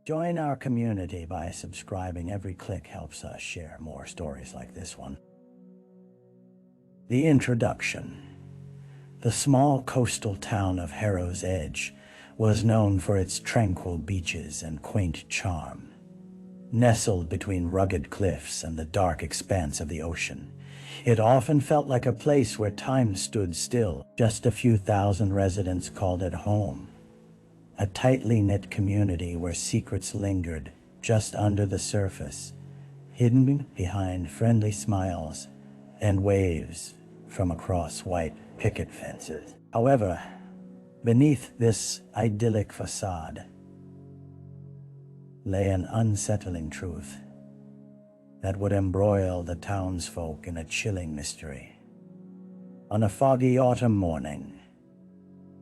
Join our community by subscribing. Every click helps us share more stories like this one. The introduction. The small coastal town of Harrow's Edge was known for its tranquil beaches and quaint charm. Nestled between rugged cliffs and the dark expanse of the ocean, it often felt like a place where time stood still. Just a few thousand residents called it home. A tightly knit community where secrets lingered just under the surface, hidden behind friendly smiles and waves from across white picket fences. However, beneath this idyllic facade lay an unsettling truth that would embroil the townsfolk in a chilling mystery. On a foggy autumn morning,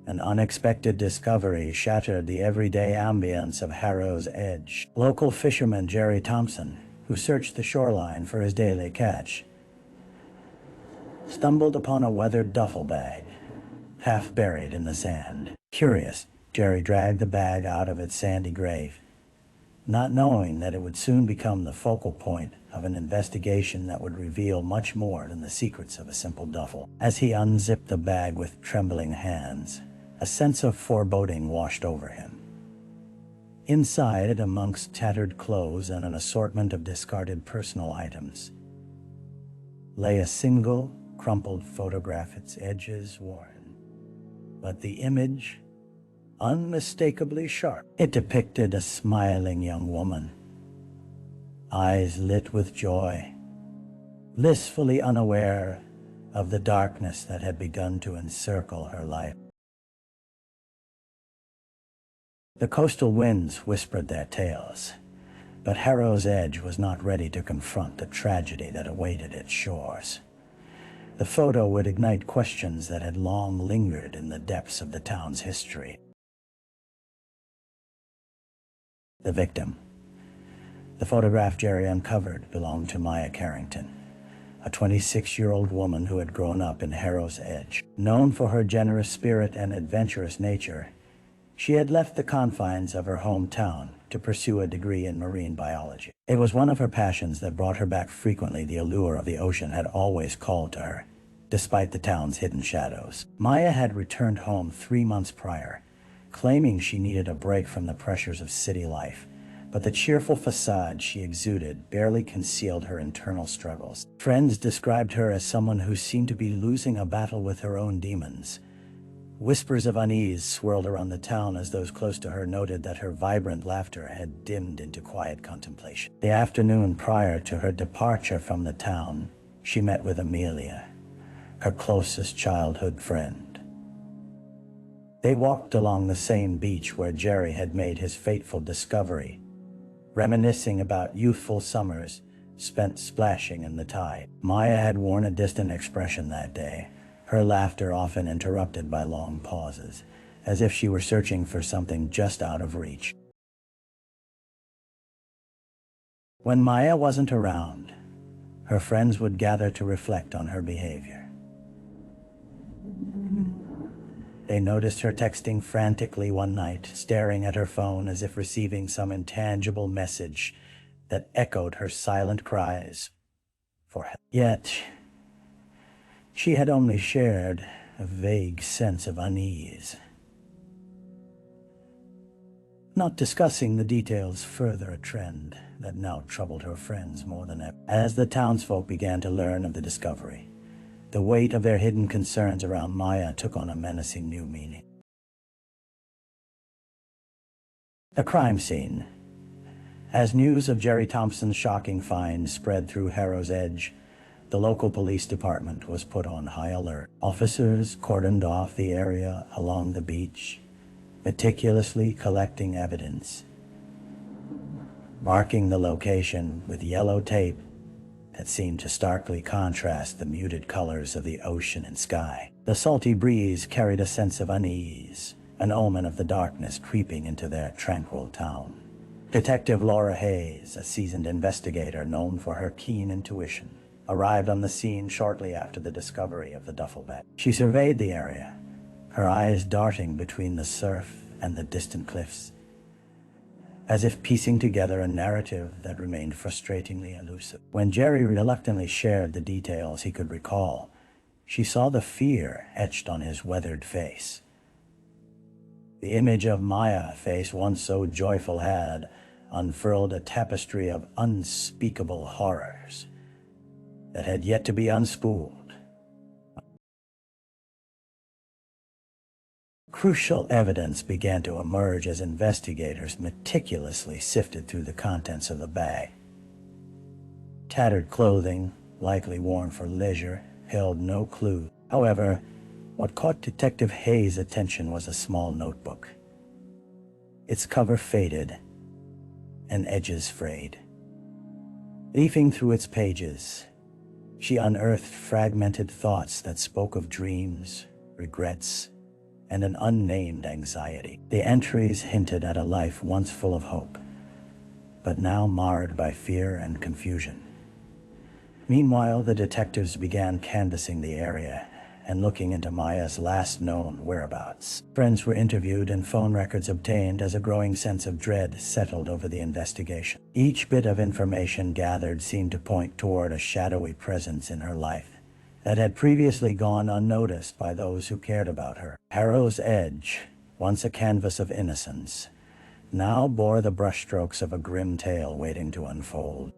an unexpected discovery shattered the everyday ambience of Harrow's Edge. Local fisherman Jerry Thompson, who searched the shoreline for his daily catch, stumbled upon a weathered duffel bag, half buried in the sand. Curious, Jerry dragged the bag out of its sandy grave, not knowing that it would soon become the focal point of an investigation that would reveal much more than the secrets of a simple duffel. As he unzipped the bag with trembling hands, a sense of foreboding washed over him. Inside, amongst tattered clothes and an assortment of discarded personal items, lay a single, crumpled photograph, its edges worn, but the image unmistakably sharp. It depicted a smiling young woman, eyes lit with joy, blissfully unaware of the darkness that had begun to encircle her life. The coastal winds whispered their tales, but Harrow's Edge was not ready to confront the tragedy that awaited its shores. The photo would ignite questions that had long lingered in the depths of the town's history. The victim. The photograph Jerry uncovered belonged to Maya Carrington, a 26-year-old woman who had grown up in Harrow's Edge. Known for her generous spirit and adventurous nature, she had left the confines of her hometown to pursue a degree in marine biology. It was one of her passions that brought her back frequently. The allure of the ocean had always called to her, despite the town's hidden shadows. Maya had returned home 3 months prior, claiming she needed a break from the pressures of city life, but the cheerful facade she exuded barely concealed her internal struggles. Friends described her as someone who seemed to be losing a battle with her own demons. Whispers of unease swirled around the town as those close to her noted that her vibrant laughter had dimmed into quiet contemplation. The afternoon prior to her departure from the town, she met with Amelia, her closest childhood friend. They walked along the same beach where Jerry had made his fateful discovery, reminiscing about youthful summers spent splashing in the tide. Maya had worn a distant expression that day, her laughter often interrupted by long pauses, as if she were searching for something just out of reach. When Maya wasn't around, her friends would gather to reflect on her behavior. They noticed her texting frantically one night, staring at her phone as if receiving some intangible message that echoed her silent cries for help. Yet, she had only shared a vague sense of unease. Not discussing the details further, a trend that now troubled her friends more than ever. As the townsfolk began to learn of the discovery, the weight of their hidden concerns around Maya took on a menacing new meaning. The crime scene. As news of Jerry Thompson's shocking find spread through Harrow's Edge, the local police department was put on high alert. Officers cordoned off the area along the beach, meticulously collecting evidence, marking the location with yellow tape that seemed to starkly contrast the muted colors of the ocean and sky. The salty breeze carried a sense of unease, an omen of the darkness creeping into their tranquil town. Detective Laura Hayes, a seasoned investigator known for her keen intuition, arrived on the scene shortly after the discovery of the duffel bag. She surveyed the area, her eyes darting between the surf and the distant cliffs. as if piecing together a narrative that remained frustratingly elusive. When Jerry reluctantly shared the details he could recall, she saw the fear etched on his weathered face. The image of Maya, face once so joyful, had unfurled a tapestry of unspeakable horrors that had yet to be unspooled. Crucial evidence began to emerge as investigators meticulously sifted through the contents of the bag. Tattered clothing, likely worn for leisure, held no clue. However, what caught Detective Hayes' attention was a small notebook. Its cover faded and edges frayed. Leafing through its pages, she unearthed fragmented thoughts that spoke of dreams, regrets, and an unnamed anxiety. The entries hinted at a life once full of hope, but now marred by fear and confusion. Meanwhile, the detectives began canvassing the area and looking into Maya's last known whereabouts. Friends were interviewed and phone records obtained as a growing sense of dread settled over the investigation. Each bit of information gathered seemed to point toward a shadowy presence in her life that had previously gone unnoticed by those who cared about her. Harrow's Edge, once a canvas of innocence, now bore the brushstrokes of a grim tale waiting to unfold.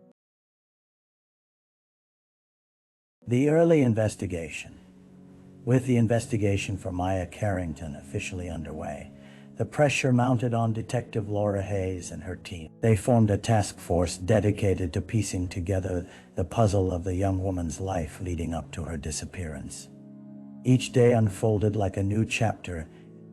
The early investigation. With the investigation for Maya Carrington officially underway, the pressure mounted on Detective Laura Hayes and her team. They formed a task force dedicated to piecing together the puzzle of the young woman's life leading up to her disappearance. Each day unfolded like a new chapter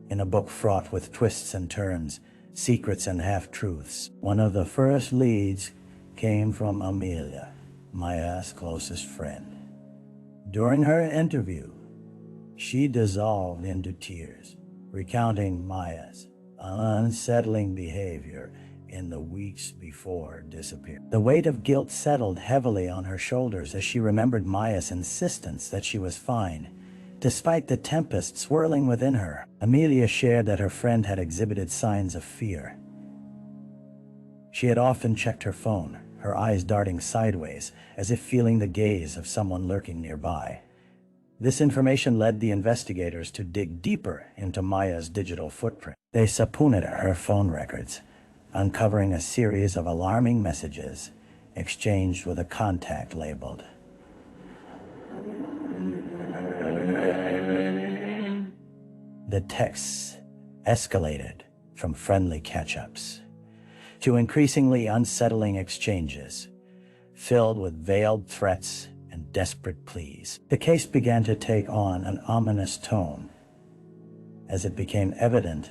in a book fraught with twists and turns, secrets and half-truths. One of the first leads came from Amelia, Maya's closest friend. During her interview, she dissolved into tears, recounting Maya's unsettling behavior in the weeks before her disappearance. The weight of guilt settled heavily on her shoulders as she remembered Maya's insistence that she was fine, despite the tempest swirling within her. Amelia shared that her friend had exhibited signs of fear. She had often checked her phone, her eyes darting sideways, as if feeling the gaze of someone lurking nearby. This information led the investigators to dig deeper into Maya's digital footprint. They subpoenaed her phone records, uncovering a series of alarming messages exchanged with a contact labeled. The texts escalated from friendly catch-ups to increasingly unsettling exchanges, filled with veiled threats and desperate pleas. The case began to take on an ominous tone as it became evident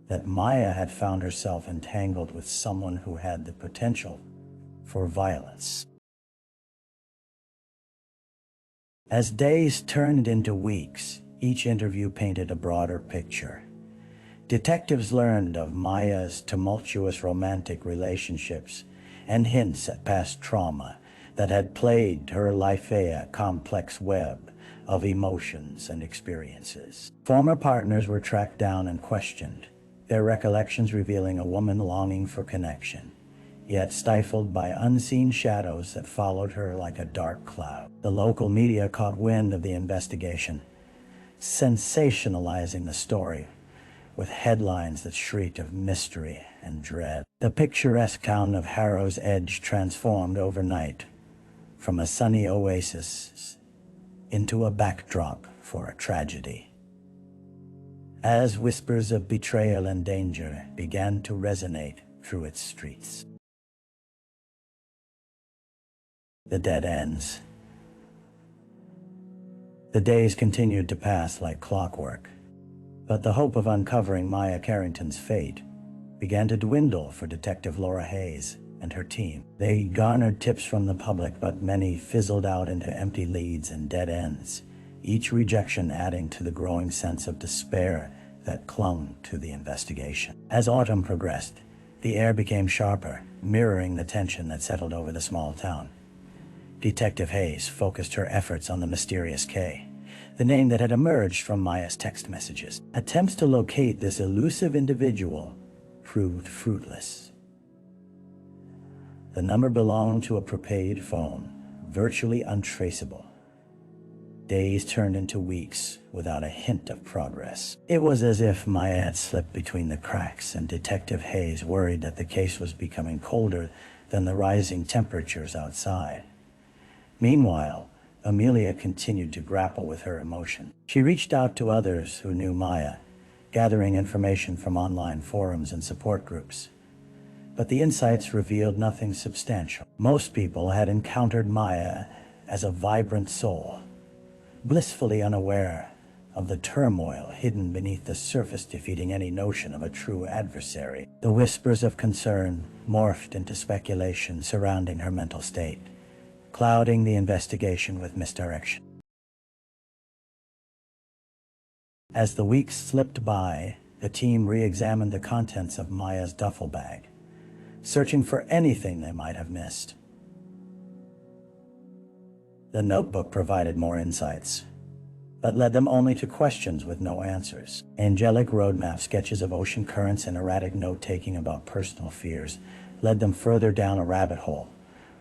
that Maya had found herself entangled with someone who had the potential for violence. As days turned into weeks, each interview painted a broader picture. Detectives learned of Maya's tumultuous romantic relationships and hints at past trauma that had plagued her life, a complex web of emotions and experiences. Former partners were tracked down and questioned, their recollections revealing a woman longing for connection, yet stifled by unseen shadows that followed her like a dark cloud. The local media caught wind of the investigation, sensationalizing the story with headlines that shrieked of mystery and dread. The picturesque town of Harrow's Edge transformed overnight from a sunny oasis into a backdrop for a tragedy. As whispers of betrayal and danger began to resonate through its streets. The dead ends. The days continued to pass like clockwork, but the hope of uncovering Maya Carrington's fate began to dwindle for Detective Laura Hayes and her team. They garnered tips from the public, but many fizzled out into empty leads and dead ends, each rejection adding to the growing sense of despair that clung to the investigation. As autumn progressed, the air became sharper, mirroring the tension that settled over the small town. Detective Hayes focused her efforts on the mysterious K, the name that had emerged from Maya's text messages. Attempts to locate this elusive individual proved fruitless. The number belonged to a prepaid phone, virtually untraceable. Days turned into weeks without a hint of progress. It was as if Maya had slipped between the cracks, and Detective Hayes worried that the case was becoming colder than the rising temperatures outside. Meanwhile, Amelia continued to grapple with her emotion. She reached out to others who knew Maya, gathering information from online forums and support groups. But the insights revealed nothing substantial. Most people had encountered Maya as a vibrant soul, blissfully unaware of the turmoil hidden beneath the surface, defeating any notion of a true adversary. The whispers of concern morphed into speculation surrounding her mental state, clouding the investigation with misdirection. As the weeks slipped by, the team re-examined the contents of Maya's duffel bag, searching for anything they might have missed. The notebook provided more insights, but led them only to questions with no answers. Angelic roadmap sketches of ocean currents and erratic note-taking about personal fears led them further down a rabbit hole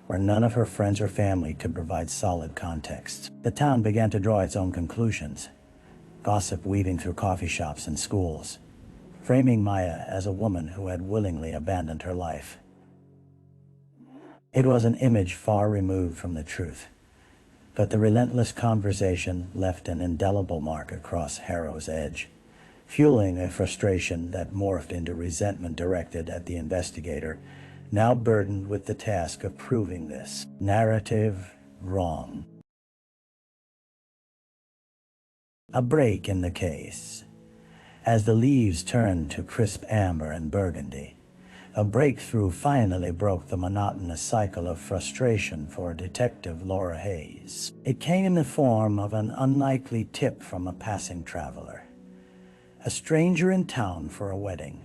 where none of her friends or family could provide solid context. The town began to draw its own conclusions, gossip weaving through coffee shops and schools, framing Maya as a woman who had willingly abandoned her life. It was an image far removed from the truth, but the relentless conversation left an indelible mark across Harrow's Edge, fueling a frustration that morphed into resentment directed at the investigator, now burdened with the task of proving this narrative wrong. A break in the case. As the leaves turned to crisp amber and burgundy, a breakthrough finally broke the monotonous cycle of frustration for Detective Laura Hayes. It came in the form of an unlikely tip from a passing traveler, a stranger in town for a wedding,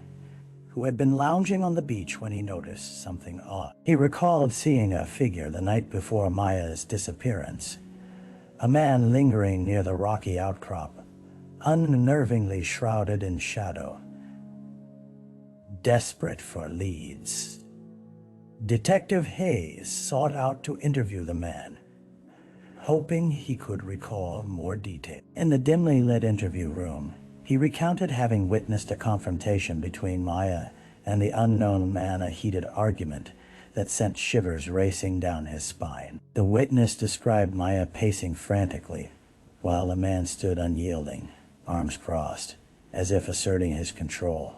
who had been lounging on the beach when he noticed something odd. He recalled seeing a figure the night before Maya's disappearance, a man lingering near the rocky outcrop, unnervingly shrouded in shadow. Desperate for leads, Detective Hayes sought out to interview the man, hoping he could recall more detail. In the dimly lit interview room, he recounted having witnessed a confrontation between Maya and the unknown man, a heated argument that sent shivers racing down his spine. The witness described Maya pacing frantically, while the man stood unyielding, arms crossed, as if asserting his control.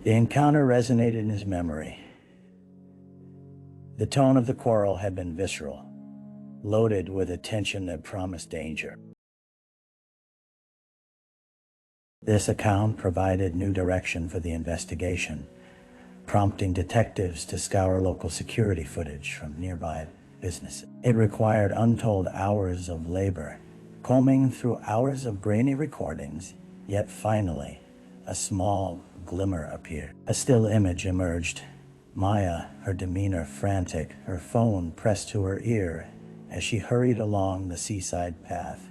The encounter resonated in his memory. The tone of the quarrel had been visceral, loaded with a tension that promised danger. This account provided new direction for the investigation, prompting detectives to scour local security footage from nearby businesses. It required untold hours of labor, combing through hours of grainy recordings, yet finally, a small glimmer appeared. A still image emerged. Maya, her demeanor frantic, her phone pressed to her ear as she hurried along the seaside path,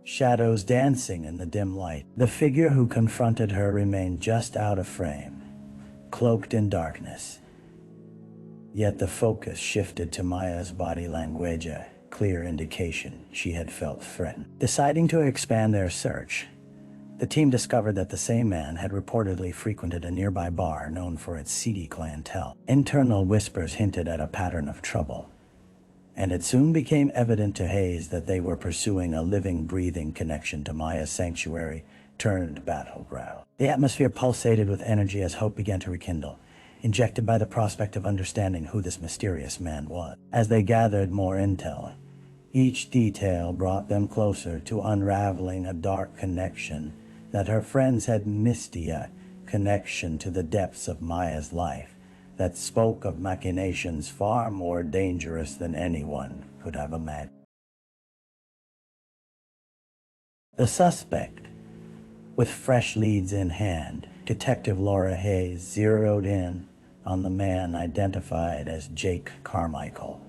shadows dancing in the dim light. The figure who confronted her remained just out of frame, cloaked in darkness. Yet the focus shifted to Maya's body language, a clear indication she had felt threatened. Deciding to expand their search, the team discovered that the same man had reportedly frequented a nearby bar known for its seedy clientele. Internal whispers hinted at a pattern of trouble, and it soon became evident to Hayes that they were pursuing a living, breathing connection to Maya's sanctuary turned battleground. The atmosphere pulsated with energy as hope began to rekindle, injected by the prospect of understanding who this mysterious man was. As they gathered more intel, each detail brought them closer to unraveling a dark connection that her friends had missed, a connection to the depths of Maya's life that spoke of machinations far more dangerous than anyone could have imagined. The suspect, with fresh leads in hand, Detective Laura Hayes zeroed in on the man identified as Jake Carmichael,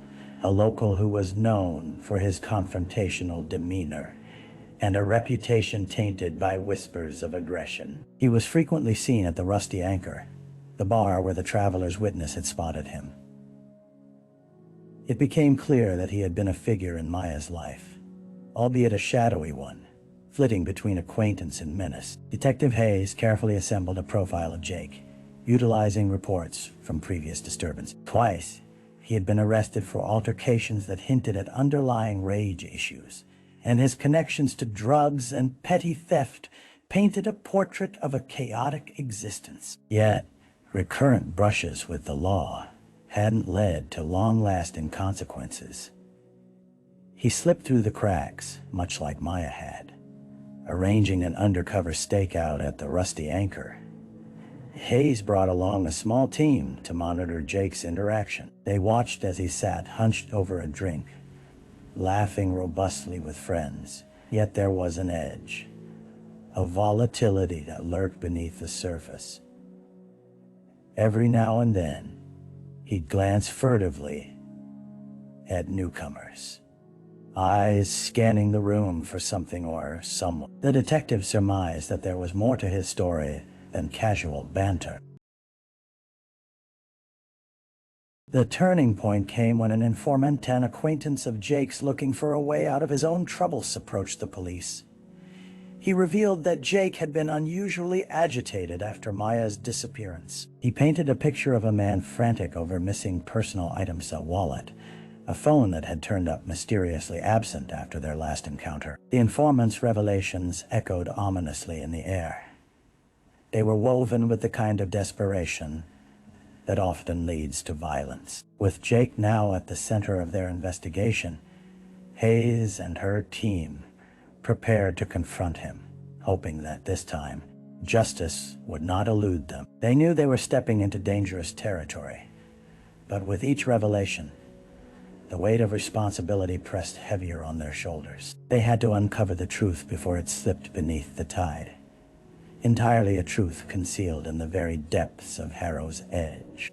a local who was known for his confrontational demeanor and a reputation tainted by whispers of aggression. He was frequently seen at the Rusty Anchor, the bar where the traveler's witness had spotted him. It became clear that he had been a figure in Maya's life, albeit a shadowy one, flitting between acquaintance and menace. Detective Hayes carefully assembled a profile of Jake, utilizing reports from previous disturbance. Twice, he had been arrested for altercations that hinted at underlying rage issues, and his connections to drugs and petty theft painted a portrait of a chaotic existence. Yet, recurrent brushes with the law hadn't led to long-lasting consequences. He slipped through the cracks, much like Maya had, arranging an undercover stakeout at the Rusty Anchor. Hayes brought along a small team to monitor Jake's interaction. They watched as he sat hunched over a drink, laughing robustly with friends. Yet there was an edge, a volatility that lurked beneath the surface. Every now and then, he'd glance furtively at newcomers, eyes scanning the room for something or someone. The detective surmised that there was more to his story than casual banter. The turning point came when an informant, an acquaintance of Jake's looking for a way out of his own troubles, approached the police. He revealed that Jake had been unusually agitated after Maya's disappearance. He painted a picture of a man frantic over missing personal items, a wallet, a phone that had turned up mysteriously absent after their last encounter. The informant's revelations echoed ominously in the air. They were woven with the kind of desperation that often leads to violence. With Jake now at the center of their investigation, Hayes and her team prepared to confront him, hoping that this time, justice would not elude them. They knew they were stepping into dangerous territory, but with each revelation, the weight of responsibility pressed heavier on their shoulders. They had to uncover the truth before it slipped beneath the tide. Entirely a truth concealed in the very depths of Harrow's Edge.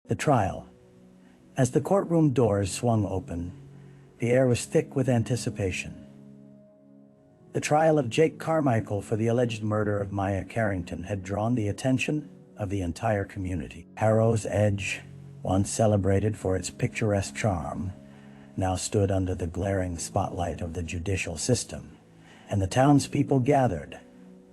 The trial. As the courtroom doors swung open, the air was thick with anticipation. The trial of Jake Carmichael for the alleged murder of Maya Carrington had drawn the attention of the entire community. Harrow's Edge, once celebrated for its picturesque charm, now stood under the glaring spotlight of the judicial system, and the townspeople gathered,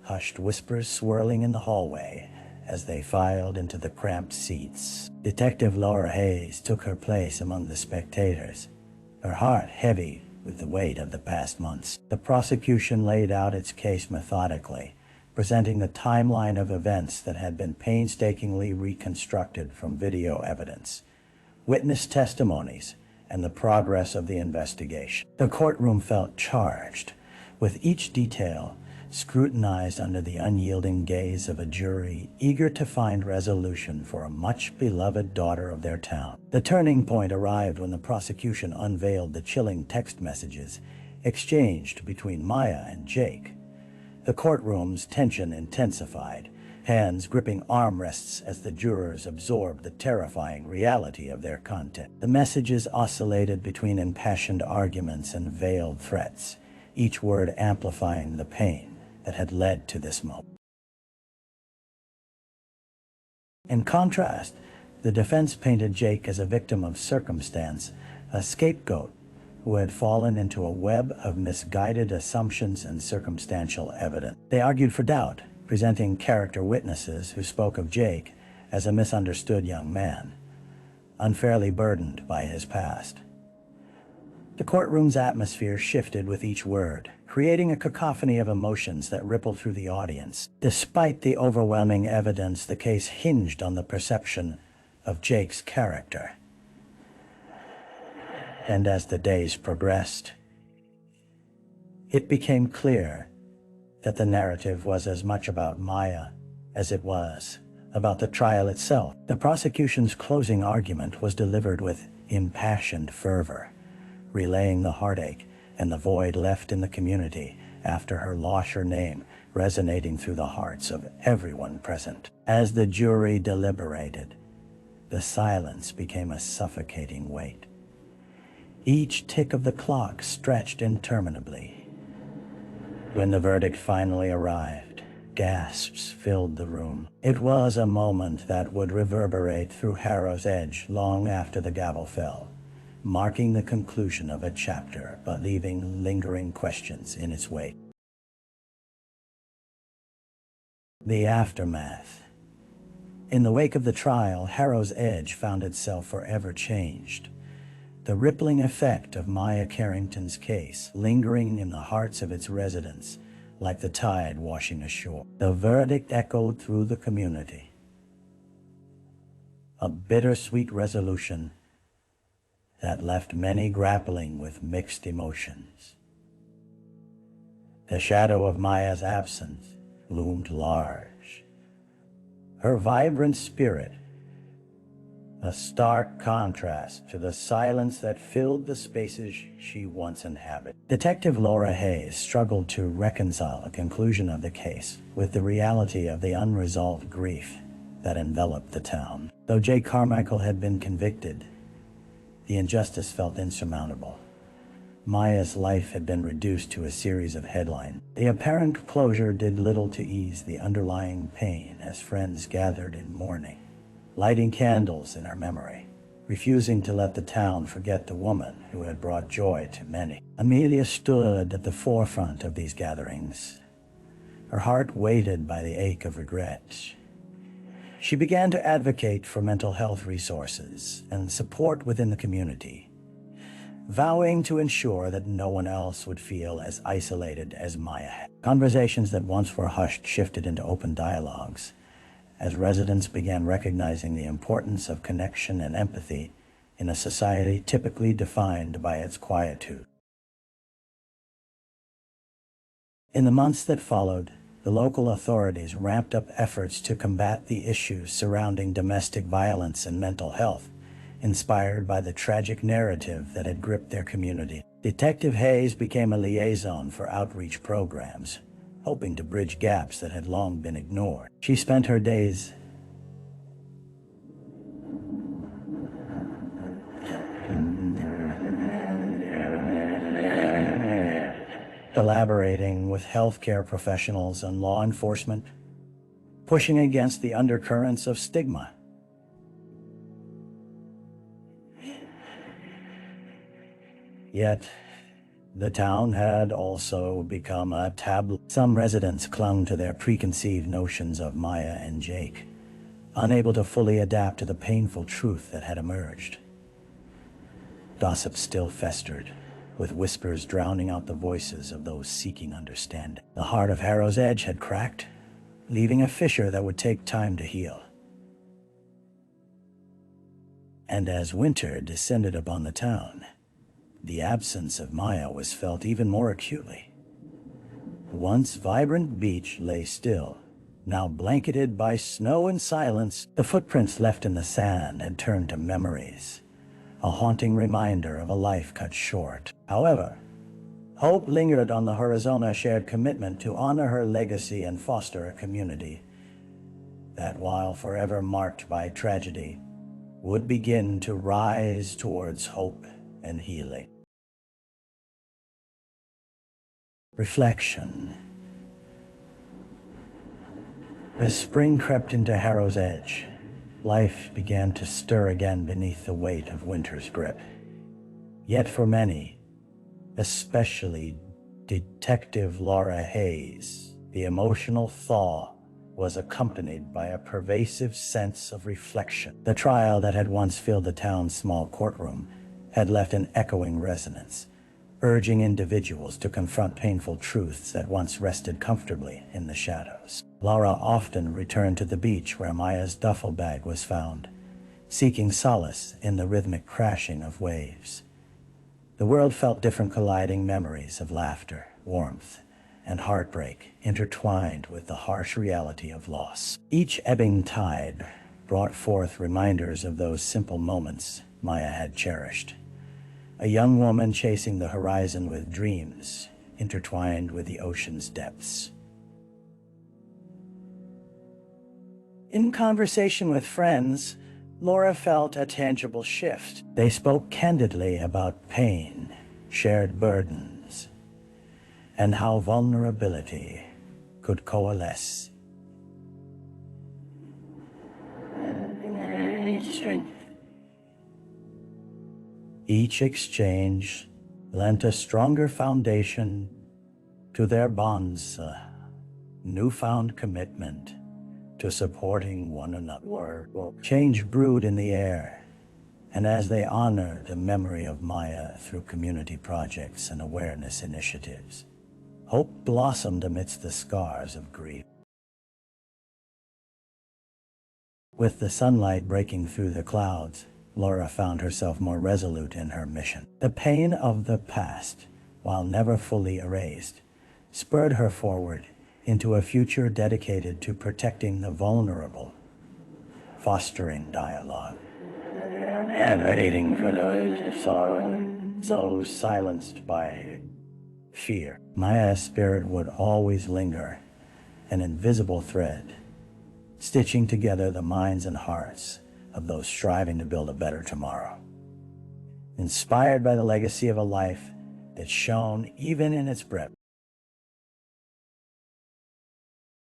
hushed whispers swirling in the hallway as they filed into the cramped seats. Detective Laura Hayes took her place among the spectators, her heart heavy with the weight of the past months. The prosecution laid out its case methodically, presenting the timeline of events that had been painstakingly reconstructed from video evidence, witness testimonies, and the progress of the investigation. The courtroom felt charged, with each detail scrutinized under the unyielding gaze of a jury eager to find resolution for a much-beloved daughter of their town. The turning point arrived when the prosecution unveiled the chilling text messages exchanged between Maya and Jake. The courtroom's tension intensified, hands gripping armrests as the jurors absorbed the terrifying reality of their content. The messages oscillated between impassioned arguments and veiled threats, each word amplifying the pain that had led to this moment. In contrast, the defense painted Jake as a victim of circumstance, a scapegoat who had fallen into a web of misguided assumptions and circumstantial evidence. They argued for doubt, presenting character witnesses who spoke of Jake as a misunderstood young man, unfairly burdened by his past. The courtroom's atmosphere shifted with each word, creating a cacophony of emotions that rippled through the audience. Despite the overwhelming evidence, the case hinged on the perception of Jake's character. And as the days progressed, it became clear that the narrative was as much about Maya as it was about the trial itself. The prosecution's closing argument was delivered with impassioned fervor, relaying the heartache and the void left in the community after her lost her name, resonating through the hearts of everyone present. As the jury deliberated, the silence became a suffocating weight. Each tick of the clock stretched interminably. When the verdict finally arrived, gasps filled the room. It was a moment that would reverberate through Harrow's Edge long after the gavel fell, marking the conclusion of a chapter but leaving lingering questions in its wake. The aftermath. In the wake of the trial, Harrow's Edge found itself forever changed. The rippling effect of Maya Carrington's case lingering in the hearts of its residents like the tide washing ashore. The verdict echoed through the community. A bittersweet resolution that left many grappling with mixed emotions. The shadow of Maya's absence loomed large. Her vibrant spirit, a stark contrast to the silence that filled the spaces she once inhabited. Detective Laura Hayes struggled to reconcile the conclusion of the case with the reality of the unresolved grief that enveloped the town. Though J. Carmichael had been convicted, the injustice felt insurmountable. Maya's life had been reduced to a series of headlines. The apparent closure did little to ease the underlying pain as friends gathered in mourning, lighting candles in her memory, refusing to let the town forget the woman who had brought joy to many. Amelia stood at the forefront of these gatherings, her heart weighted by the ache of regret. She began to advocate for mental health resources and support within the community, vowing to ensure that no one else would feel as isolated as Maya had. Conversations that once were hushed shifted into open dialogues, as residents began recognizing the importance of connection and empathy in a society typically defined by its quietude. In the months that followed, the local authorities ramped up efforts to combat the issues surrounding domestic violence and mental health, inspired by the tragic narrative that had gripped their community. Detective Hayes became a liaison for outreach programs, hoping to bridge gaps that had long been ignored. She spent her days collaborating with healthcare professionals and law enforcement, pushing against the undercurrents of stigma. Yet, the town had also become a taboo. Some residents clung to their preconceived notions of Maya and Jake, unable to fully adapt to the painful truth that had emerged. Gossip still festered, with whispers drowning out the voices of those seeking understanding. The heart of Harrow's Edge had cracked, leaving a fissure that would take time to heal. And as winter descended upon the town, the absence of Maya was felt even more acutely. The once vibrant beach lay still, now blanketed by snow and silence. The footprints left in the sand had turned to memories, a haunting reminder of a life cut short. However, hope lingered on the Horizona's shared commitment to honor her legacy and foster a community that, while forever marked by tragedy, would begin to rise towards hope and healing. Reflection. As spring crept into Harrow's Edge, life began to stir again beneath the weight of winter's grip. Yet for many, especially Detective Laura Hayes, the emotional thaw was accompanied by a pervasive sense of reflection. The trial that had once filled the town's small courtroom had left an echoing resonance, urging individuals to confront painful truths that once rested comfortably in the shadows. Laura often returned to the beach where Maya's duffel bag was found, seeking solace in the rhythmic crashing of waves. The world felt different, colliding memories of laughter, warmth, and heartbreak intertwined with the harsh reality of loss. Each ebbing tide brought forth reminders of those simple moments Maya had cherished. A young woman chasing the horizon with dreams intertwined with the ocean's depths. In conversation with friends, Laura felt a tangible shift. They spoke candidly about pain, shared burdens, and how vulnerability could coalesce. Each exchange lent a stronger foundation to their bonds, a newfound commitment to supporting one another. Change brewed in the air, and as they honored the memory of Maya through community projects and awareness initiatives, hope blossomed amidst the scars of grief. With the sunlight breaking through the clouds, Laura found herself more resolute in her mission. The pain of the past, while never fully erased, spurred her forward into a future dedicated to protecting the vulnerable, fostering dialogue, and waiting for those silenced by fear. Maya's spirit would always linger, an invisible thread, stitching together the minds and hearts of those striving to build a better tomorrow. Inspired by the legacy of a life that shone even in its breadth.